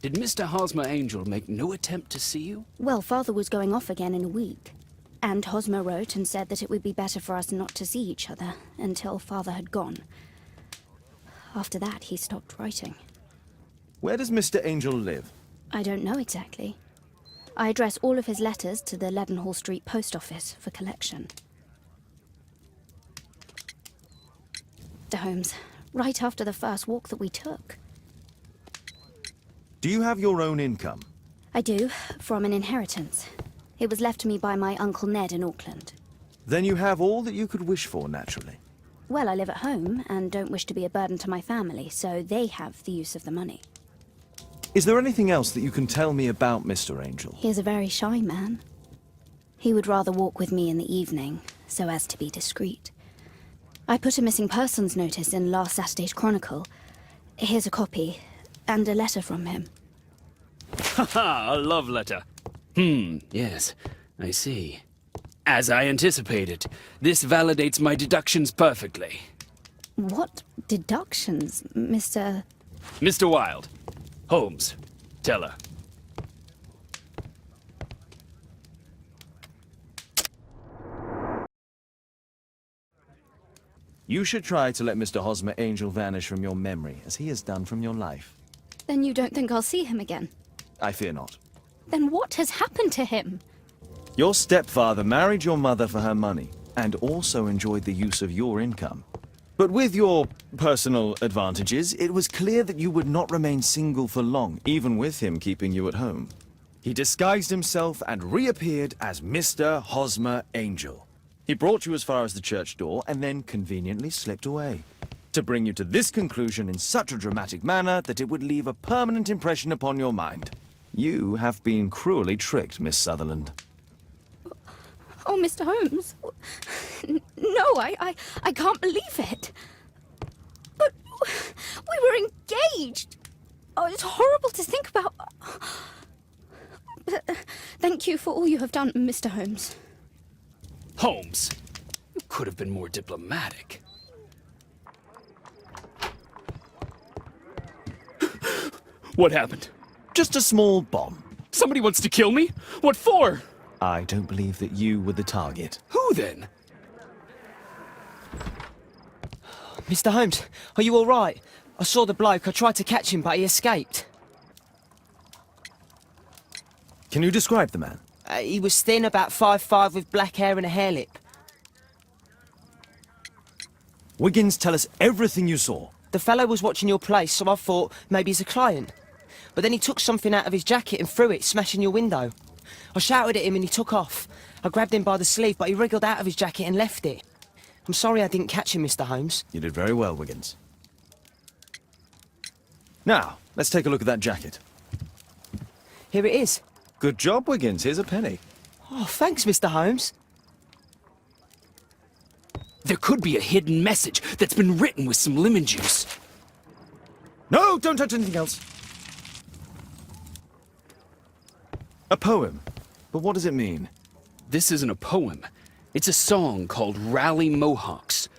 Did Mr. Hosmer Angel make no attempt to see you? Well, father was going off again in a week. And Hosmer wrote and said that it would be better for us not to see each other until father had gone. After that, he stopped writing. Where does Mr. Angel live? I don't know exactly. I address all of his letters to the Leadenhall Street Post Office for collection. Holmes, right after the first walk that we took. Do you have your own income? I do, from an inheritance. It was left to me by my Uncle Ned in Auckland. Then you have all that you could wish for, naturally. Well, I live at home and don't wish to be a burden to my family, so they have the use of the money. Is there anything else that you can tell me about Mr. Angel? He is a very shy man. He would rather walk with me in the evening, so as to be discreet. I put a missing persons notice in last Saturday's Chronicle. Here's a copy, and a letter from him. Haha, a love letter. Yes, I see. As I anticipated, this validates my deductions perfectly. What deductions, Mr. Mr. Wilde. Holmes. Tell her. You should try to let Mr. Hosmer Angel vanish from your memory, as he has done from your life. Then you don't think I'll see him again? I fear not. Then what has happened to him? Your stepfather married your mother for her money, and also enjoyed the use of your income. But with your personal advantages, it was clear that you would not remain single for long, even with him keeping you at home. He disguised himself and reappeared as Mr. Hosmer Angel. He brought you as far as the church door, and then conveniently slipped away. To bring you to this conclusion in such a dramatic manner that it would leave a permanent impression upon your mind. You have been cruelly tricked, Miss Sutherland. Oh, Mr. Holmes. No, I can't believe it. But we were engaged. Oh, it's horrible to think about. But thank you for all you have done, Mr. Holmes. Holmes, you could have been more diplomatic. What happened? Just a small bomb. Somebody wants to kill me? What for? I don't believe that you were the target. Who then? Mr. Holmes, are you all right? I saw the bloke. I tried to catch him, but he escaped. Can you describe the man? He was thin, about 5'5", with black hair and a hair lip. Wiggins, tell us everything you saw. The fellow was watching your place, so I thought maybe he's a client. But then he took something out of his jacket and threw it, smashing your window. I shouted at him and he took off. I grabbed him by the sleeve, but he wriggled out of his jacket and left it. I'm sorry I didn't catch him, Mr. Holmes. You did very well, Wiggins. Now, let's take a look at that jacket. Here it is. Good job, Wiggins. Here's a penny. Oh, thanks, Mr. Holmes. There could be a hidden message that's been written with some lemon juice. No, don't touch anything else. A poem. But what does it mean? This isn't a poem. It's a song called Rally Mohawks.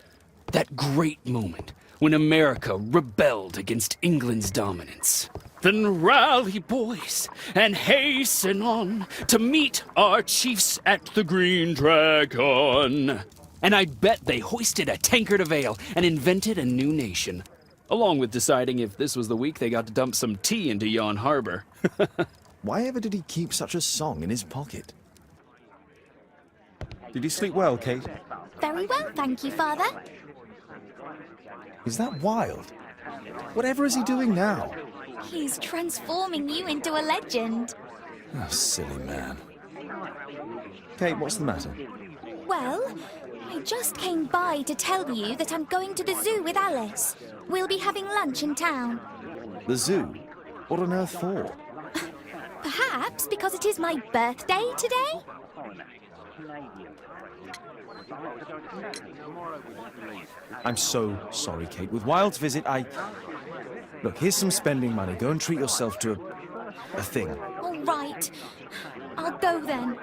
That great moment when America rebelled against England's dominance. Then rally, boys, and hasten on to meet our chiefs at the Green Dragon. And I bet they hoisted a tankard of ale and invented a new nation. Along with deciding if this was the week they got to dump some tea into yon harbor. Why ever did he keep such a song in his pocket? Did you sleep well, Kate? Very well, thank you, Father. Is that Wild? Whatever is he doing now? He's transforming you into a legend. Oh, silly man. Kate, what's the matter? Well, I just came by to tell you that I'm going to the zoo with Alice. We'll be having lunch in town. The zoo? What on earth for? Perhaps because it is my birthday today? I'm so sorry, Kate. With Wild's visit, Look, here's some spending money. Go and treat yourself to a thing. All right. I'll go then.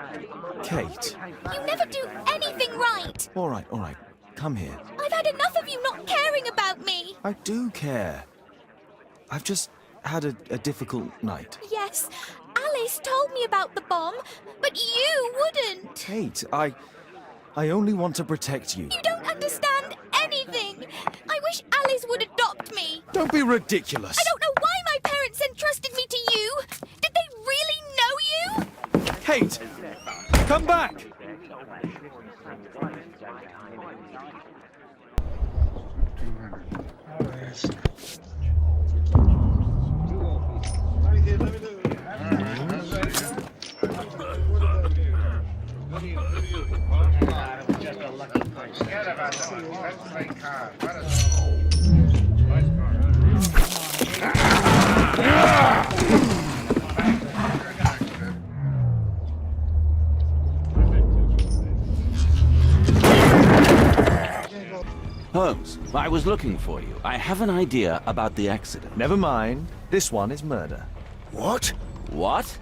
Kate. You never do anything right. All right. Come here. I've had enough of you not caring about me. I do care. I've just had a difficult night. Yes, Alice told me about the bomb, but you wouldn't. Kate, I only want to protect you. You don't understand anything. I wish Alice would adopt me. Don't be ridiculous. I don't know why my parents entrusted me to you. Did they really know you? Kate, come back. Holmes, I was looking for you. I have an idea about the accident. Never mind. This one is murder. What? What?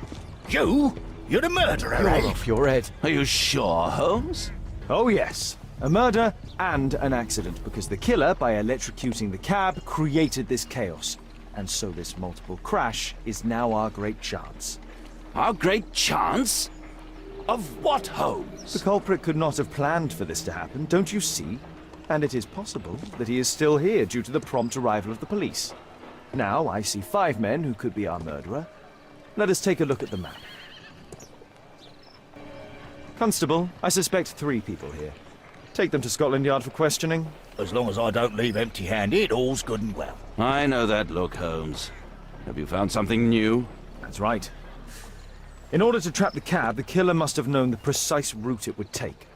You? You're the murderer, You're eh? off your head. Are you sure, Holmes? Oh, yes. A murder and an accident, because the killer, by electrocuting the cab, created this chaos. And so this multiple crash is now our great chance. Our great chance? Of what, Holmes? The culprit could not have planned for this to happen, don't you see? And it is possible that he is still here due to the prompt arrival of the police. Now, I see 5 men who could be our murderer. Let us take a look at the map. Constable, I suspect 3 people here. Take them to Scotland Yard for questioning. As long as I don't leave empty-handed, all's good and well. I know that look, Holmes. Have you found something new? That's right. In order to trap the cab, the killer must have known the precise route it would take.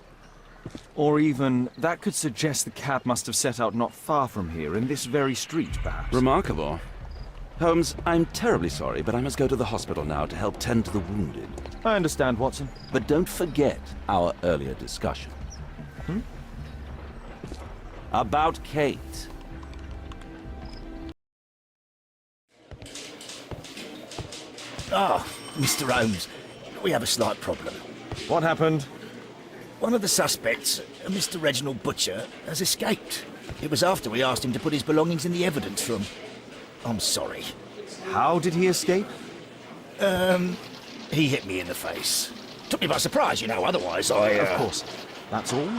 Or even, that could suggest the cab must have set out not far from here, in this very street, perhaps. Remarkable. Holmes, I'm terribly sorry, but I must go to the hospital now to help tend to the wounded. I understand, Watson. But don't forget our earlier discussion. About Kate. Ah, Mr. Holmes, we have a slight problem. What happened? One of the suspects, Mr. Reginald Butcher, has escaped. It was after we asked him to put his belongings in the evidence room. I'm sorry. How did he escape? He hit me in the face. Took me by surprise, you know, otherwise I... Of course. That's all?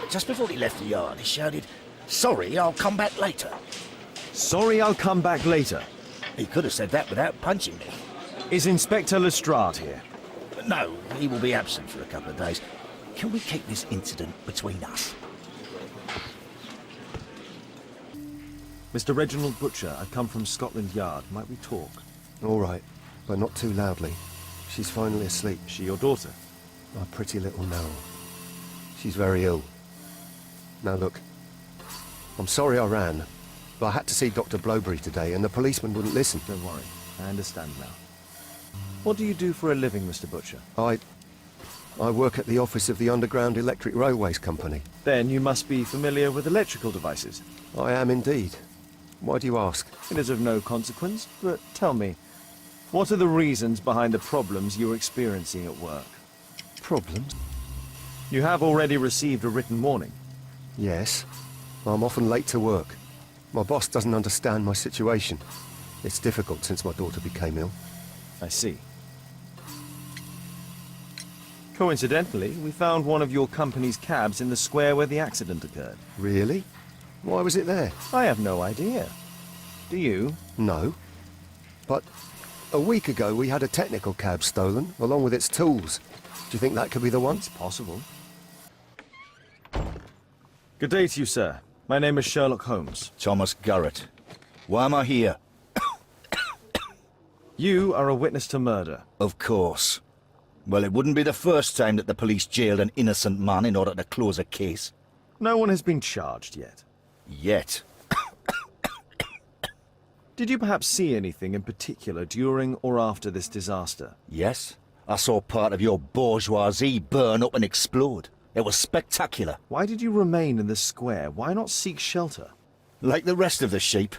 Just before he left the yard, he shouted, "Sorry, I'll come back later." Sorry, I'll come back later. He could have said that without punching me. Is Inspector Lestrade here? No, he will be absent for a couple of days. Can we keep this incident between us? Mr. Reginald Butcher, I come from Scotland Yard. Might we talk? All right, but not too loudly. She's finally asleep. She your daughter? My pretty little Nell. She's very ill. Now look, I'm sorry I ran, but I had to see Dr. Blowberry today and the policeman wouldn't listen. Don't worry, I understand now. What do you do for a living, Mr. Butcher? I work at the office of the Underground Electric Railways Company. Then you must be familiar with electrical devices. I am indeed. Why do you ask? It is of no consequence, but tell me, what are the reasons behind the problems you're experiencing at work? Problems? You have already received a written warning. Yes. I'm often late to work. My boss doesn't understand my situation. It's difficult since my daughter became ill. I see. Coincidentally, we found one of your company's cabs in the square where the accident occurred. Really? Why was it there? I have no idea. Do you? No. But a week ago we had a technical cab stolen, along with its tools. Do you think that could be the one? It's possible. Good day to you, sir. My name is Sherlock Holmes. Thomas Garrett. Why am I here? You are a witness to murder. Of course. Well, it wouldn't be the first time that the police jailed an innocent man in order to close a case. No one has been charged yet. Yet. Did you perhaps see anything in particular during or after this disaster? Yes. I saw part of your bourgeoisie burn up and explode. It was spectacular. Why did you remain in the square? Why not seek shelter? Like the rest of the sheep,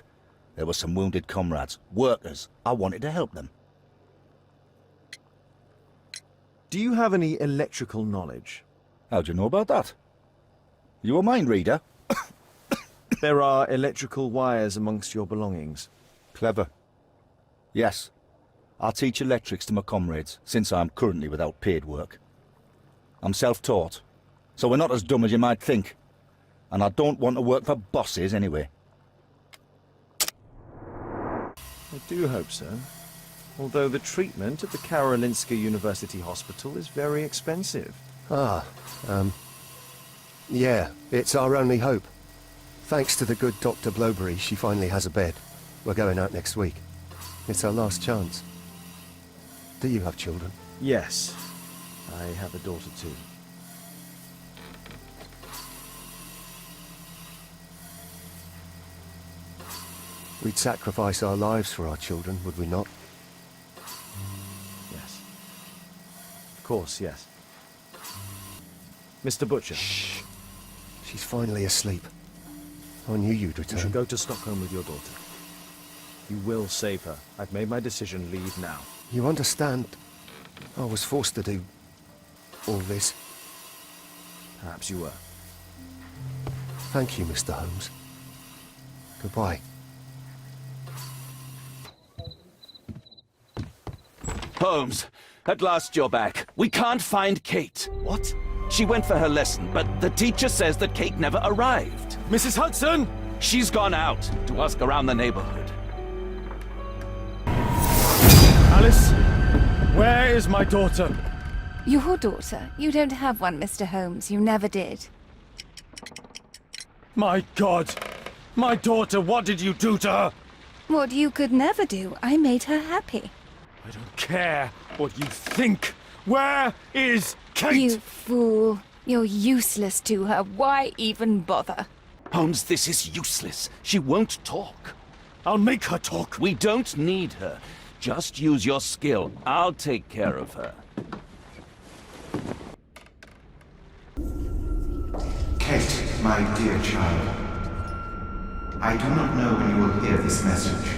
there were some wounded comrades, workers. I wanted to help them. Do you have any electrical knowledge? How do you know about that? You a mind reader? There are electrical wires amongst your belongings. Clever. Yes. I teach electrics to my comrades, since I'm currently without paid work. I'm self-taught, so we're not as dumb as you might think. And I don't want to work for bosses anyway. I do hope so. Although the treatment at the Karolinska University Hospital is very expensive. Yeah, it's our only hope. Thanks to the good Dr. Blowberry, she finally has a bed. We're going out next week. It's our last chance. Do you have children? Yes. I have a daughter too. We'd sacrifice our lives for our children, would we not? Yes. Of course, yes. Mr. Butcher. Shh. She's finally asleep. I knew you'd return. You should go to Stockholm with your daughter. You will save her. I've made my decision. Leave now. You understand, I was forced to do all this. Perhaps you were. Thank you, Mr. Holmes. Goodbye. Holmes, at last you're back. We can't find Kate. What? She went for her lesson, but the teacher says that Kate never arrived. Mrs. Hudson! She's gone out to ask around the neighborhood. Alice, where is my daughter? Your daughter? You don't have one, Mr. Holmes. You never did. My God! My daughter, what did you do to her? What you could never do. I made her happy. I don't care what you think. Where is Kate? You fool. You're useless to her. Why even bother? Holmes, this is useless. She won't talk. I'll make her talk. We don't need her. Just use your skill. I'll take care of her. Kate, my dear child. I do not know when you will hear this message,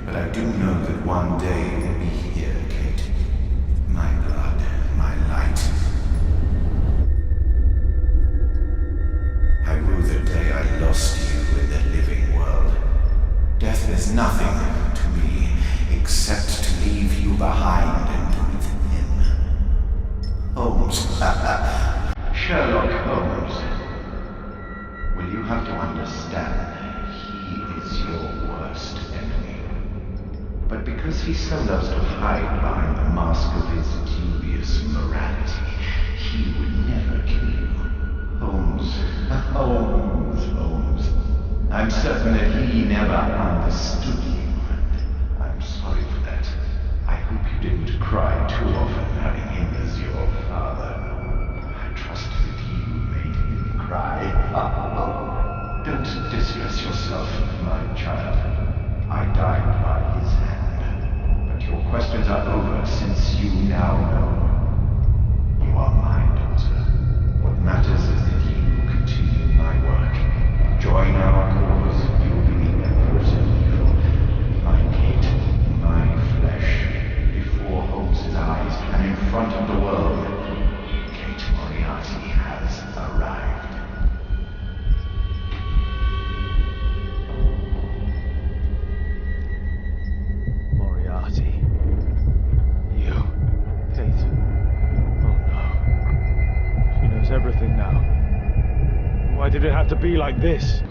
but I do know that one day you will be here, Kate. My blood, my light. I rue the day I lost you in the living world. Death is nothing to me except to leave you behind and with him. Holmes. Sherlock Holmes. Will you have to understand, he is your worst enemy. But because he so loves to hide behind the mask of his dubious morality, he would never kill you. Holmes. Holmes. I'm certain that he never understood you, and I'm sorry for that. I hope you didn't cry too often having him as your father. I trust that you made him cry. Don't distress yourself, my child. I died by his hand. But your questions are over since you now know. You are my daughter. What matters is that you continue my work. Join our cause. You'll be the emperors of evil. My Kate, my flesh, before Holmes's eyes and in front of the world. Kate Moriarty has arrived. Moriarty. You. Kate. Oh no. She knows everything now. Why did it have to be like this?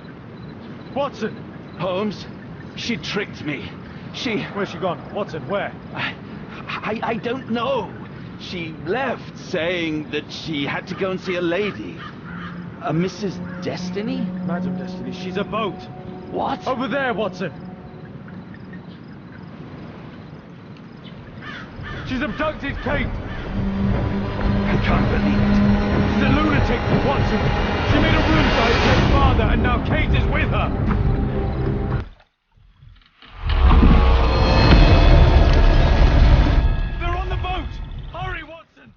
Watson! Holmes, she tricked me. Where's she gone? Watson, where? I don't know. She left saying that she had to go and see a lady. A Mrs. Destiny? Madam Destiny, she's a boat. What? Over there, Watson. She's abducted Kate. I can't believe it. She's a lunatic, Watson. She made a room for her dead father, and now Kate is with her. They're on the boat. Hurry, Watson.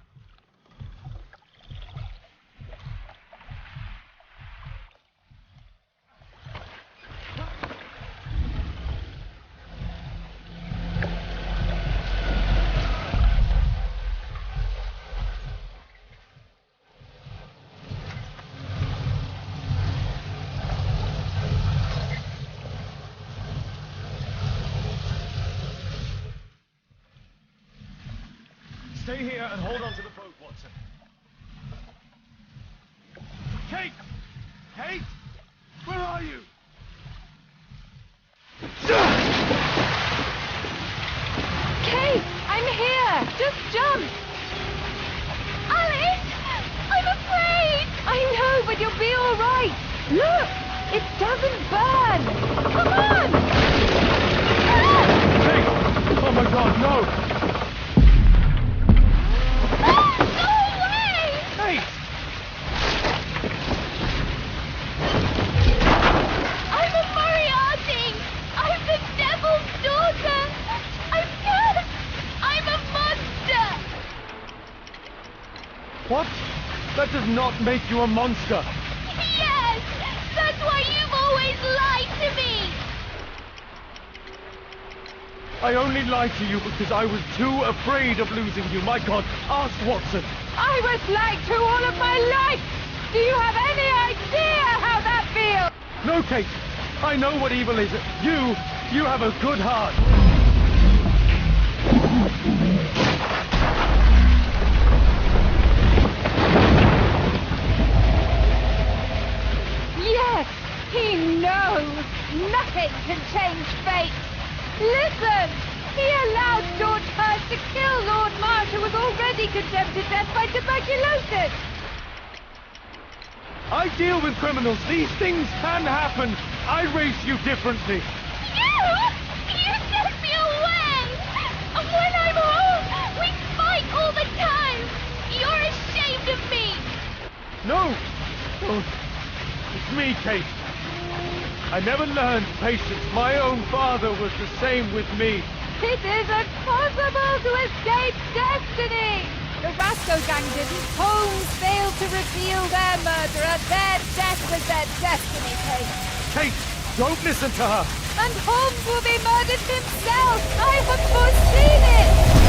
Stay here and hold on to the boat, Watson. Kate! Kate! Where are you? Kate, I'm here. Just jump. Alice, I'm afraid. I know, but you'll be all right. Look, It doesn't burn! Come on! Kate! Oh my god, no! Go away! Kate! I'm a Moriarty! I'm the devil's daughter! I'm cursed! I'm a monster! What? That does not make you a monster! Yes! That's why you've always lied to me! I only lied to you because I was too afraid of losing you. My god, ask Watson! I was lied to all of my life! Do you have any idea how that feels? No, Kate! I know what evil is. You have a good heart. Yes, he knows. Nothing can change fate. Listen! He allowed George Hurst to kill Lord Marsh, who was already condemned to death by tuberculosis. I deal with criminals. These things can happen. I raise you differently. You sent me away! And when I'm home, we fight all the time! You're ashamed of me! No! Oh, it's me, Kate. I never learned patience. My own father was the same with me. It isn't possible to escape destiny! The Rasco gang didn't. Holmes failed to reveal their murderer. Their death was their destiny, Kate. Kate, don't listen to her! And Holmes will be murdered himself! I have foreseen it!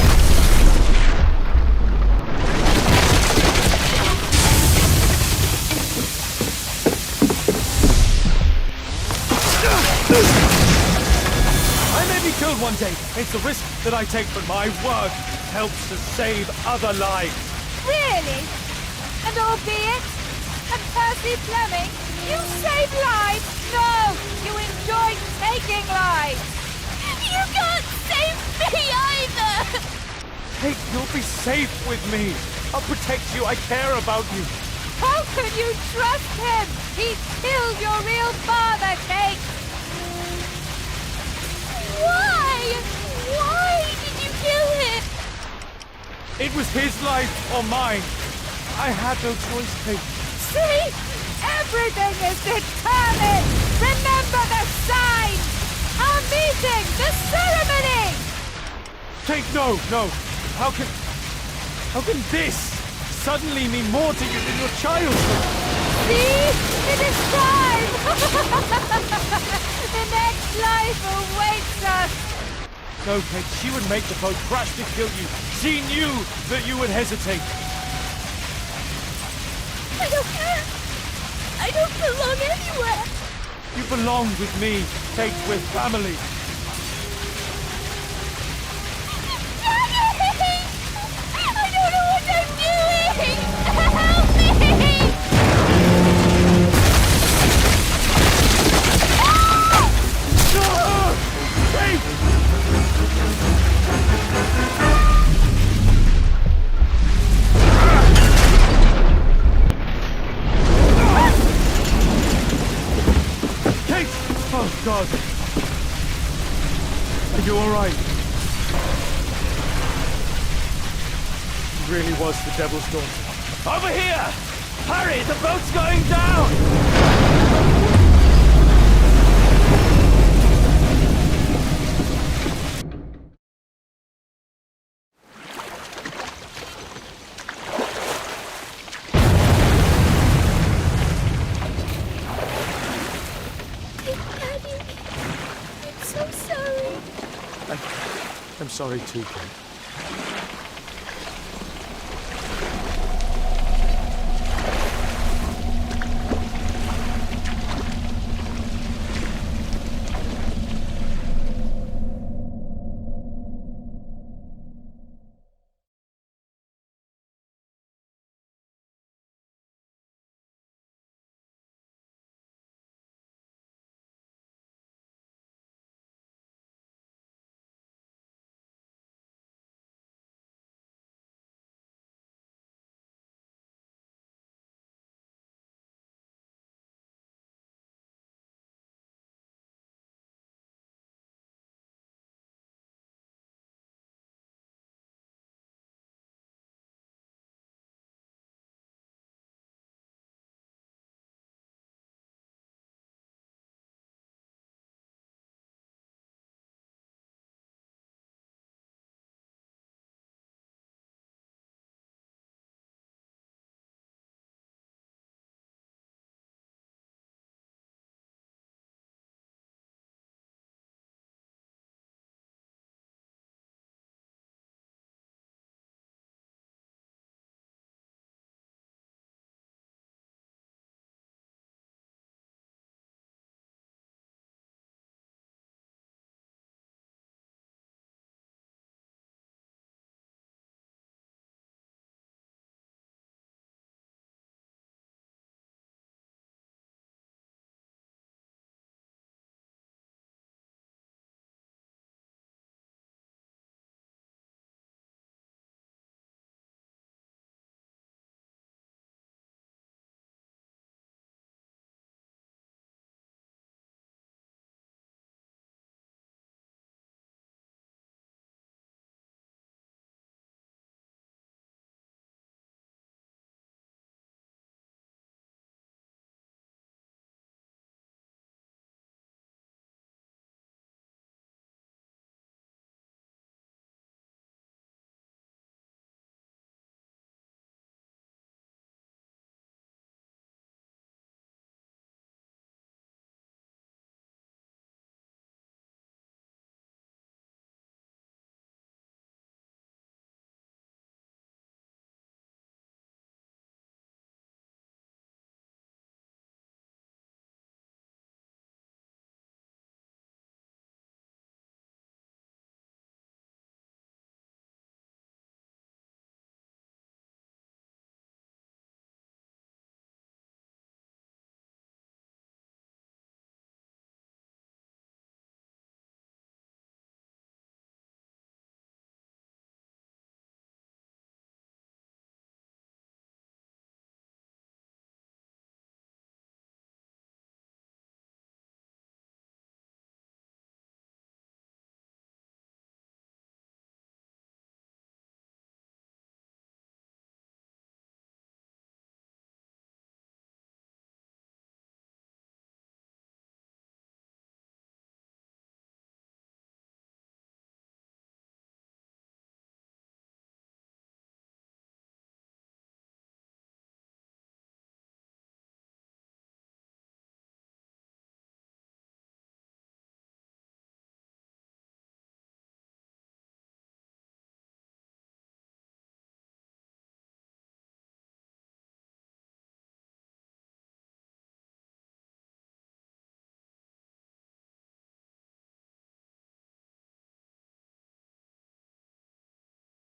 I may be killed one day. It's the risk that I take, but my work helps to save other lives. Really? And albeit? And Percy Fleming? You save lives? No! You enjoy taking lives! You can't save me either! Kate, you'll be safe with me. I'll protect you. I care about you. How can you trust him? He killed your real father, Kate! Why? Why did you kill him? It was his life or mine. I had no choice, Kate. See? Everything is determined! Remember the sign! Our meeting! The ceremony! Kate, no. How can this suddenly mean more to you than your childhood? See? It is time! The next life awaits us! No, Kate, she would make the boat crash to kill you. She knew that you would hesitate. I don't care! I don't belong anywhere! You belong with me, Kate. We're family. Daddy! I don't know what I'm doing! Help me! Kate! Oh, God. Are you all right? She really was the devil's daughter. Over here! Hurry, the boat's going down! Daddy, I'm so sorry. I'm sorry too, Kate.